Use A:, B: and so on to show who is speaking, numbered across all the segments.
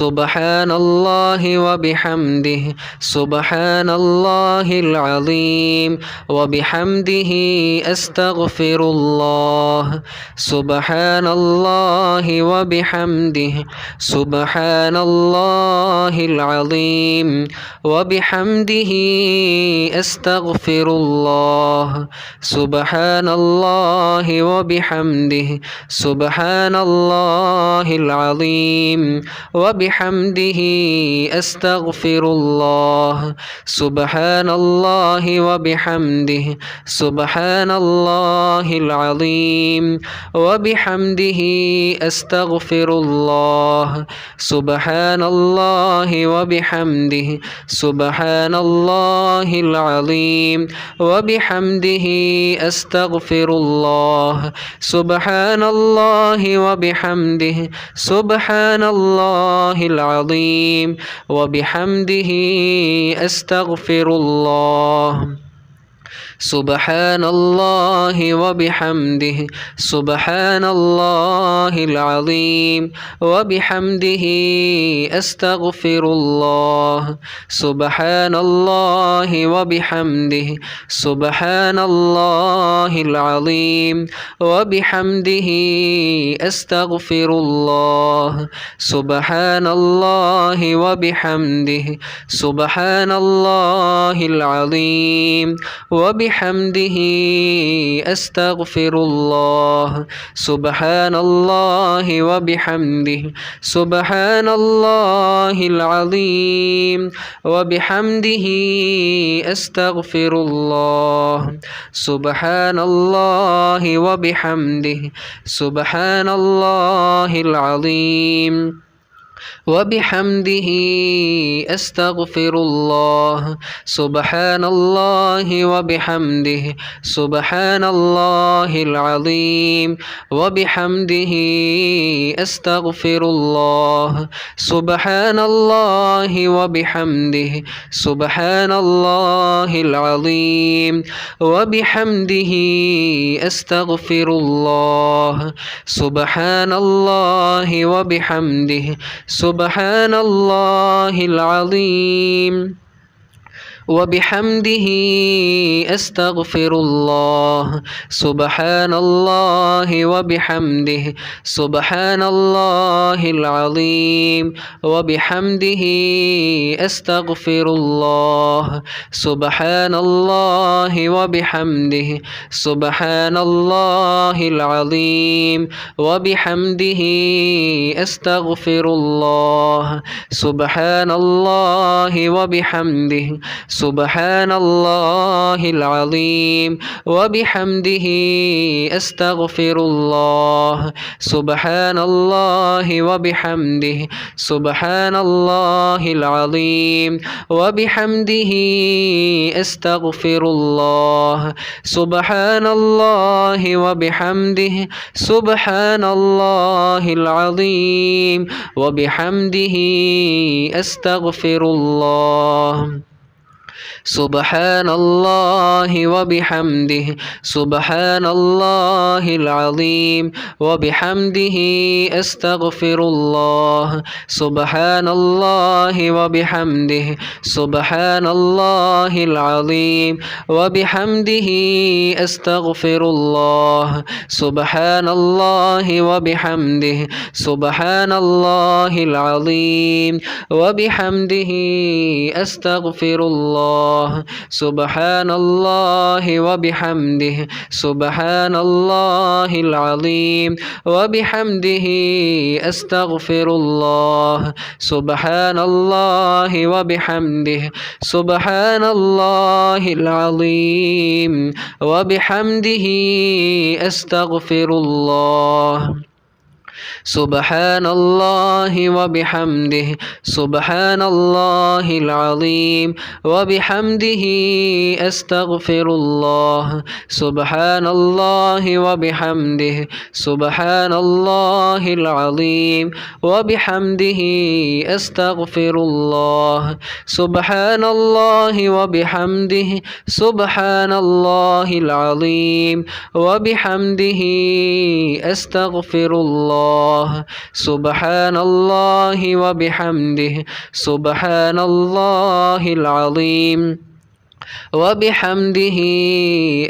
A: سبحان الله وبحمده سبحان الله العظيم وبحمده أستغفر الله سبحان الله وبحمده سبحان الله العظيم وبحمده أستغفر الله سبحان الله وبحمده سبحان الله العظيم وبحمده أستغفر الله سبحان الله وبحمده سبحان الله العظيم وبحمده أستغفر الله سبحان الله وبحمده سبحان الله العظيم وبحمده أستغفر الله سبحان الله وبحمده سبحان الله العظيم وبحمده أستغفر الله سبحان الله وبحمده سبحان الله العظيم وبحمده أستغفر الله سبحان الله وبحمده سبحان الله العظيم وبحمده أستغفر الله سبحان الله وبحمده سبحان الله العظيم وبحمده أستغفر الله سبحان الله وبحمده سبحان الله العظيم وبحمده أستغفر الله سبحان الله وبحمده سبحان الله العظيم وبحمده أستغفر الله سبحان الله وبحمده سبحان الله العظيم وبحمده أستغفر الله سبحان الله وبحمده سبحان الله العظيم وبحمده أستغفر الله سبحان الله وبحمده سبحان الله العظيم وبحمده أستغفر الله سبحان الله وبحمده سبحان الله العظيم وبحمده أستغفر الله سبحان الله وبحمده سبحان الله العظيم وبحمده أستغفر الله سبحان الله وبحمده سبحان الله العظيم وبحمده أستغفر الله سبحان الله وبحمده سبحان الله العظيم وبحمده أستغفر الله سبحان الله وبحمده سبحان الله العظيم وبحمده أستغفر الله سبحان الله وبحمده سبحان الله العظيم وبحمده أستغفر الله سبحان الله وبحمده سبحان الله العظيم وبحمده أستغفر الله سبحان الله وبحمده سبحان الله العظيم وبحمده أستغفر الله سبحان الله وبحمده سبحان الله العظيم وبحمده أستغفر الله سبحان الله وبحمده سبحان الله العظيم وبحمده أستغفر الله سبحان الله وبحمده سبحان الله العظيم وبحمده أستغفر الله سبحان الله وبحمده سبحان الله العظيم وبحمده أستغفر الله سبحان الله وبحمده سبحان الله العظيم وبحمده أستغفر الله الله سبحان الله وبحمده سبحان الله العظيم وبحمده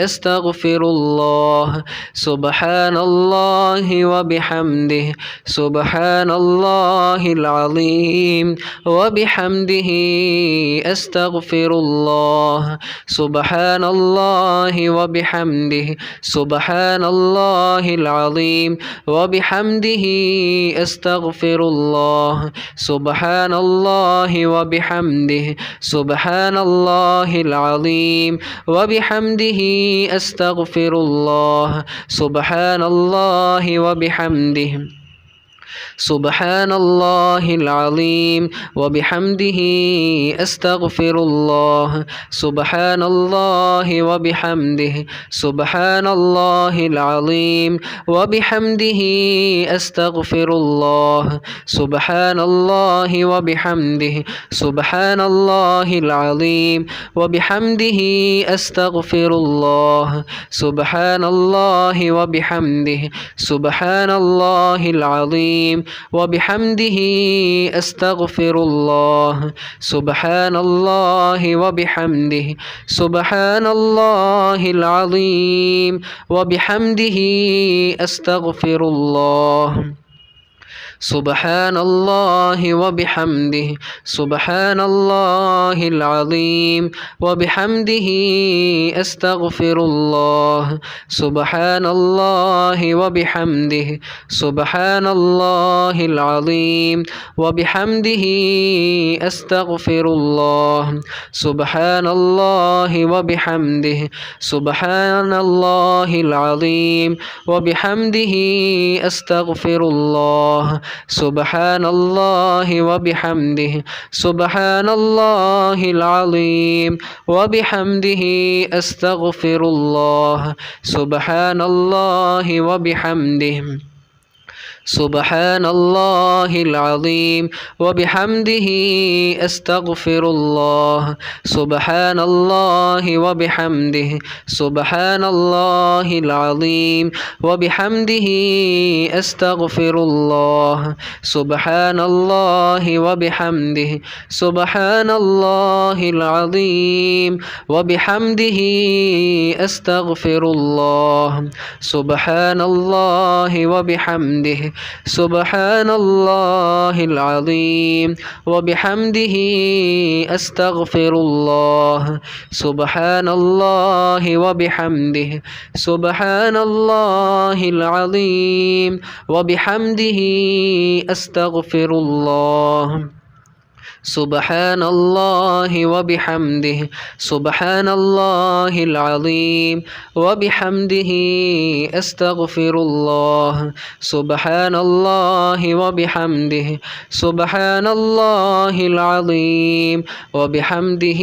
A: أستغفر الله سبحان الله وبحمده سبحان الله العظيم وبحمده أستغفر الله سبحان الله وبحمده سبحان الله العظيم وبحمده أستغفر الله سبحان الله وبحمده سبحان الله العظيم وبحمده أستغفر الله سبحان الله وبحمده سبحان الله العظيم وبحمده أستغفر الله سبحان الله وبحمده سبحان الله العظيم وبحمده أستغفر الله سبحان الله وبحمده سبحان الله العظيم وبحمده أستغفر الله سبحان الله وبحمده سبحان الله العظيم وبحمده أستغفر الله سبحان الله وبحمده سبحان الله العظيم وبحمده أستغفر الله سبحان الله وبحمده سبحان الله العظيم وبحمده أستغفر الله سبحان الله وبحمده سبحان الله العظيم وبحمده أستغفر الله سبحان الله وبحمده سبحان الله العظيم وبحمده أستغفر الله سبحان الله وبحمده سبحان الله العظيم وبحمده أستغفر الله سبحان الله وبحمده سبحان الله العظيم وبحمده أستغفر الله سبحان الله وبحمده سبحان الله العظيم وبحمده أستغفر الله سبحان الله وبحمده سبحان الله العظيم وبحمده أستغفر الله سبحان الله وبحمده سبحان الله العظيم وبحمده أستغفر الله سبحان الله وبحمده سبحان الله العظيم وبحمده أستغفر الله سبحان الله وبحمده سبحان الله العظيم وبحمده أستغفر الله سبحان الله وبحمده سبحان الله العظيم وبحمده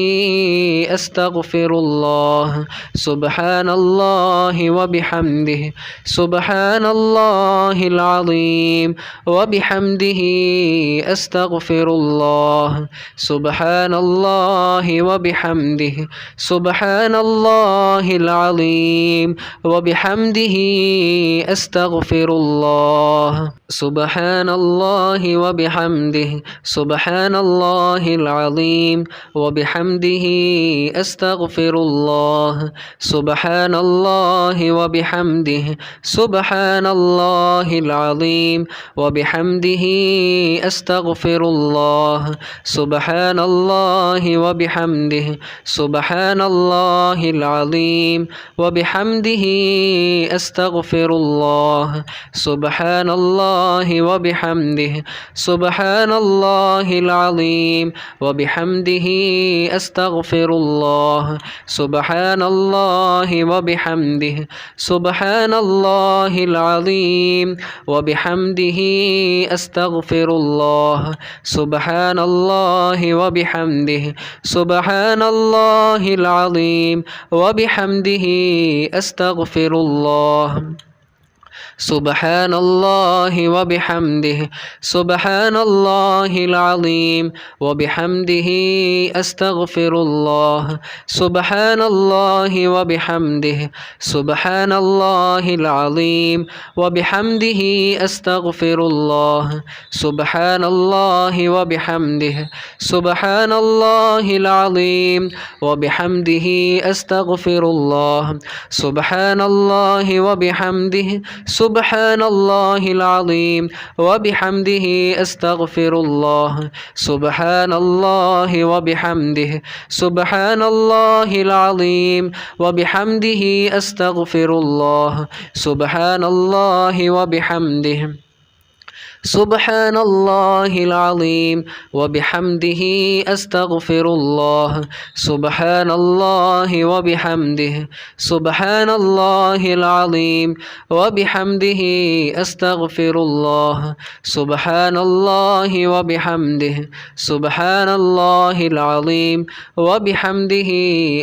A: أستغفر الله سبحان الله وبحمده سبحان الله العظيم وبحمده أستغفر الله سبحان الله وبحمده سبحان الله العظيم وبحمده أستغفر الله سبحان الله وبحمده سبحان الله العظيم وبحمده أستغفر الله سبحان الله وبحمده سبحان الله العظيم وبحمده أستغفر الله سبحان الله وبحمده سبحان الله العظيم وبحمده أستغفر الله سبحان الله وبحمده سبحان الله العظيم وبحمده أستغفر الله سبحان الله وبحمده سبحان الله العظيم وبحمده أستغفر الله سبحان الله وبحمده سبحان الله العظيم وبحمده أستغفر الله سبحان الله وبحمده سبحان الله العظيم وبحمده أستغفر الله سبحان الله وبحمده سبحان الله العظيم وبحمده أستغفر الله سبحان الله وبحمده سبحان الله العظيم وبحمده أستغفر الله سبحان الله وبحمده سبحان الله العظيم وبحمده أستغفر الله سبحان الله وبحمده سبحان الله العظيم وبحمده أستغفر الله سبحان الله وبحمده سبحان الله العظيم وبحمده أستغفر الله سبحان الله وبحمده سبحان الله العظيم وبحمده أستغفر الله سبحان الله وبحمده سبحان الله العظيم وبحمده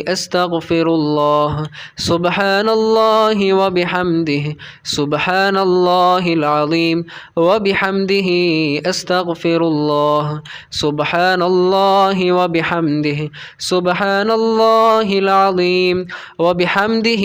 A: أستغفر الله سبحان الله وبحمده سبحان الله العظيم وبحمده أستغفر الله سبحان الله وبحمده سبحان الله العظيم وبحمده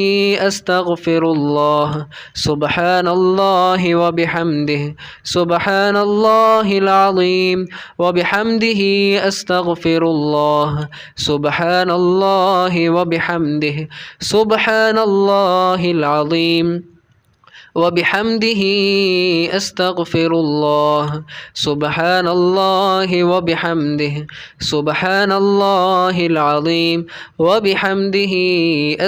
A: أستغفر الله سبحان الله وبحمده سبحان الله العظيم وبحمده أستغفر الله سبحان الله وبحمده سبحان الله العظيم وبحمده أستغفر الله سبحان الله وبحمده سبحان الله العظيم وبحمده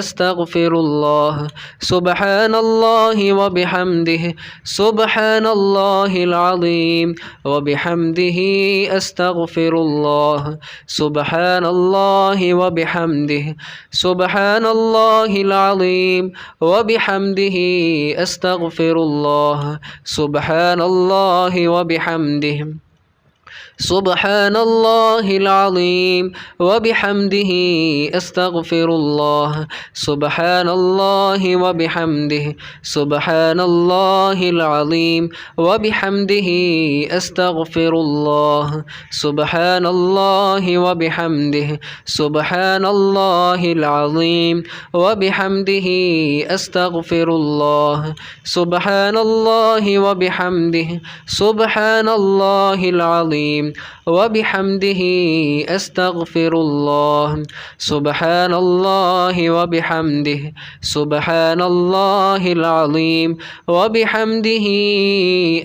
A: أستغفر الله سبحان الله وبحمده سبحان الله العظيم وبحمده أستغفر الله سبحان الله وبحمده سبحان الله العظيم وبحمده أستغفر الله سبحان الله وبحمده سبحان الله العظيم وبحمده أستغفر الله سبحان الله وبحمده سبحان الله العظيم وبحمده أستغفر الله سبحان الله وبحمده سبحان الله العظيم وبحمده أستغفر الله سبحان الله وبحمده سبحان الله العظيم وبحمده أستغفر الله سبحان الله وبحمده سبحان الله العظيم وبحمده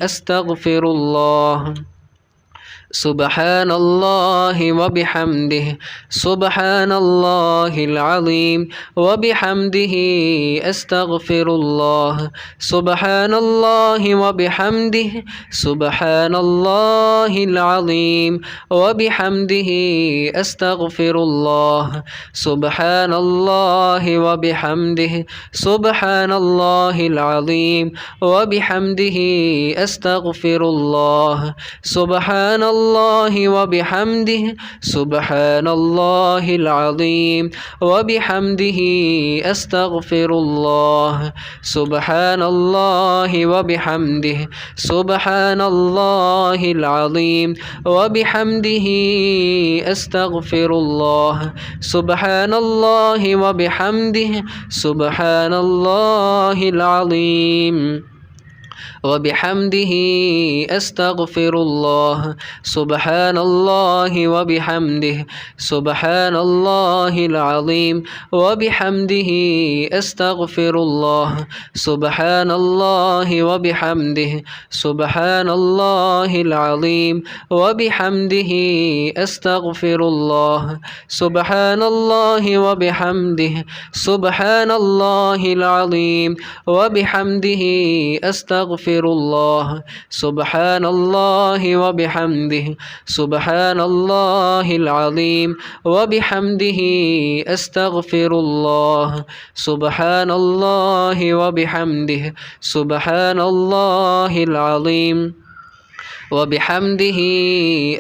A: أستغفر الله سبحان الله وبحمده سبحان الله العظيم وبحمده أستغفر الله سبحان الله وبحمده سبحان الله العظيم وبحمده أستغفر الله سبحان الله وبحمده سبحان الله العظيم وبحمده أستغفر الله سبحان الله وبحمده سبحان الله العظيم وبحمده أستغفر الله سبحان الله وبحمده سبحان الله العظيم وبحمده أستغفر الله سبحان الله وبحمده سبحان الله العظيم وبحمده أستغفر الله سبحان الله وبحمده سبحان الله العظيم وبحمده أستغفر الله سبحان الله وبحمده سبحان الله العظيم وبحمده أستغفر الله سبحان الله وبحمده سبحان الله العظيم وبحمده أستغفر الله سبحان الله وبحمده سبحان الله العظيم وبحمده أستغفر الله سبحان الله وبحمده سبحان الله العظيم وبحمده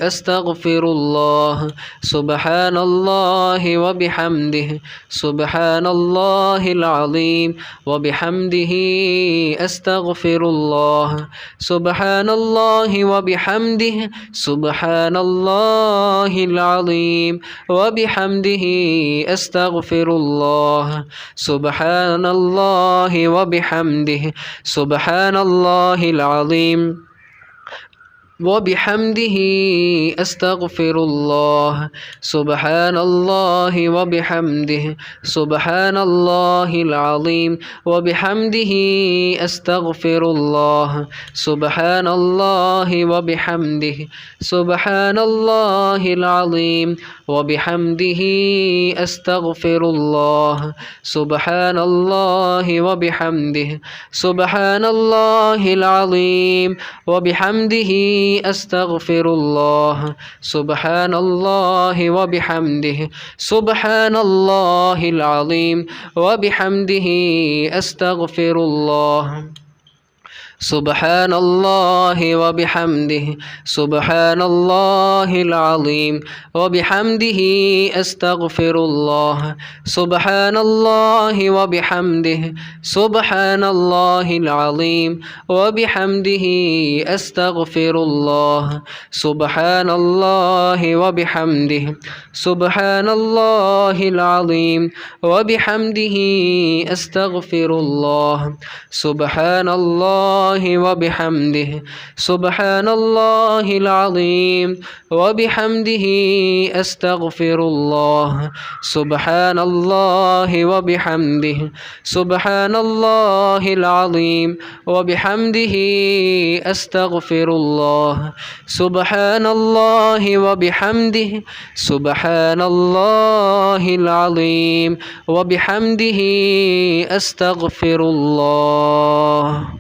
A: أستغفر الله سبحان الله وبحمده سبحان الله العظيم وبحمده أستغفر الله سبحان الله وبحمده سبحان الله العظيم وبحمده أستغفر الله سبحان الله وبحمده سبحان الله العظيم وبحمده أستغفر الله سبحان الله وبحمده سبحان الله العظيم وبحمده أستغفر الله سبحان الله وبحمده سبحان الله العظيم وبحمده أستغفر الله سبحان الله وبحمده سبحان الله العظيم وبحمده أستغفر الله سبحان الله وبحمده سبحان الله العظيم وبحمده أستغفر الله سبحان الله وبحمده سبحان الله العظيم وبحمده أستغفر الله سبحان الله وبحمده سبحان الله العظيم وبحمده أستغفر الله سبحان الله وبحمده سبحان الله العظيم وبحمده أستغفر الله سبحان الله وبحمده سبحان الله العظيم وبحمده أستغفر الله سبحان الله وبحمده سبحان الله العظيم وبحمده أستغفر الله سبحان الله وبحمده سبحان الله العظيم وبحمده أستغفر الله.